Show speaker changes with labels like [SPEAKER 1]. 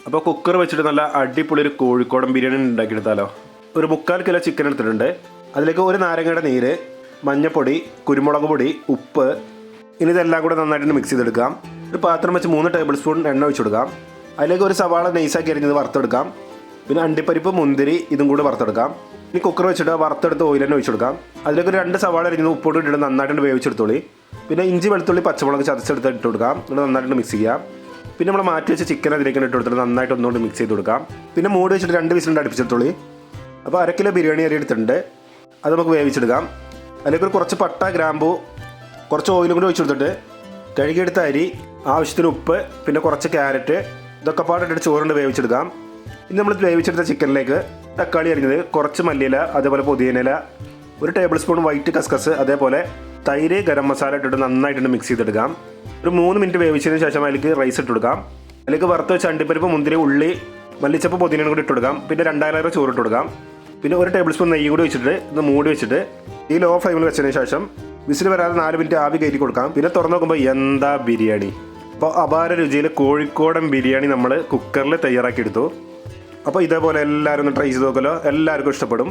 [SPEAKER 1] അപ്പോൾ കുക്കർ വെച്ചിട്ട് നല്ല അടിപൊളി ഒരു കോഴിക്കോടൻ ബിരിയാണി ഉണ്ടാക്കിയെടുത്താലോ. ഒരു 3/4 കിലോ ചിക്കൻ എടുത്തിട്ടുണ്ട്. അതിലേക്ക് ഒരു നാരങ്ങയുടെ നീര്, മഞ്ഞൾപ്പൊടി, കുരുമുളക് പൊടി, ഉപ്പ്, ഇനി ഇതെല്ലാം കൂടെ നന്നായിട്ട് മിക്സ് ചെയ്തെടുക്കാം. ഒരു പാത്രം വെച്ച് 3 ടേബിൾ സ്പൂൺ എണ്ണ ഒഴിച്ചു കൊടുക്കാം. അതിലേക്ക് ഒരു സവാള നൈസാക്കി അരിഞ്ഞത് വറുത്തെടുക്കാം. പിന്നെ അണ്ടിപ്പരിപ്പ്, മുന്തിരി ഇതും കൂടെ വറുത്തെടുക്കാം. ഇനി കുക്കർ വെച്ചിട്ട് വറുത്തെടുത്ത് ഓയിൽ തന്നെ ഒഴിച്ചു കൊടുക്കാം. അതിലേക്ക് ഒരു 2 സവാള അരിഞ്ഞത് ഉപ്പോട്ട് ഇട്ടിട്ട് നന്നായിട്ട് വേവിച്ചെടുത്തോളി. പിന്നെ ഇഞ്ചി, വെളുത്തുള്ളി, പച്ചമുളക് ചതച്ചെടുത്ത് ഇട്ട് കൊടുക്കാം. എന്നിട്ട് നന്നായിട്ട് മിക്സ് ചെയ്യാം. പിന്നെ നമ്മൾ മാറ്റി വെച്ച ചിക്കൻ അതിലേക്ക് ഇട്ട് കൊടുത്തിട്ട് നന്നായിട്ട് ഒന്നുകൊണ്ട് മിക്സ് ചെയ്ത് കൊടുക്കാം. പിന്നെ മൂടി വെച്ചിട്ട് 2 വിസിലുണ്ട് അടുപ്പിച്ചെടുത്തോളി. അപ്പോൾ 1/2 കിലോ ബിരിയാണി അരി എടുത്തിട്ടുണ്ട്. അത് നമുക്ക് വേവിച്ചെടുക്കാം. അതിലേക്ക് കുറച്ച് പട്ട, ഗ്രാമ്പൂ, കുറച്ച് ഓയിലും കൂടി ഒഴിച്ചു കൊടുത്തിട്ട് കഴുകിയെടുത്ത അരി, ആവശ്യത്തിന് ഉപ്പ്, പിന്നെ കുറച്ച് ക്യാരറ്റ് ഇതൊക്കെ പാടിട്ട് ചോറുണ്ട് വേവിച്ചെടുക്കാം. ഇനി നമ്മൾ വേവിച്ചെടുത്ത ചിക്കനിലേക്ക് തക്കാളി അരിഞ്ഞത്, കുറച്ച് മല്ലിയില, അതേപോലെ പുതിയനില, 1 ടേബിൾ സ്പൂൺ വൈറ്റ് കസ്കസ്, അതേപോലെ തൈര്, ഗരം മസാല ഇട്ടിട്ട് നന്നായിട്ടുണ്ട് മിക്സ് ചെയ്തെടുക്കാം. ഒരു 3 മിനിറ്റ് വേവിച്ചതിന് ശേഷം അതിലേക്ക് റൈസ് ഇട്ട് കൊടുക്കാം. അതിലേക്ക് വറുത്ത് വെച്ച അണ്ടിപ്പരിപ്പ്, മുന്തിരി, ഉള്ളി, മല്ലിച്ചപ്പ്, പുതിനയും കൂടി ഇട്ട് കൊടുക്കാം. പിന്നെ 2 ചോറ് ഇട്ട് കൊടുക്കാം. പിന്നെ 1 ടേബിൾ സ്പൂൺ നെയ്യ് കൂടി വെച്ചിട്ട് ഇത് മൂടി വെച്ചിട്ട് ഈ ലോ ഫ്ലെയിമിൽ വെച്ചതിന് ശേഷം വിസിൽ വരാതെ 4 മിനിറ്റ് ആവി കയറ്റി കൊടുക്കാം. പിന്നെ തുറന്ന് നോക്കുമ്പോൾ എന്താ ബിരിയാണി. അപ്പോൾ അപാര രുചിയിൽ കോഴിക്കോടൻ ബിരിയാണി നമ്മൾ കുക്കറിൽ തയ്യാറാക്കി എടുത്തു. അപ്പോൾ ഇതേപോലെ എല്ലാവരും ഒന്ന് ട്രൈ ചെയ്ത് നോക്കല്ലോ. എല്ലാവർക്കും ഇഷ്ടപ്പെടും.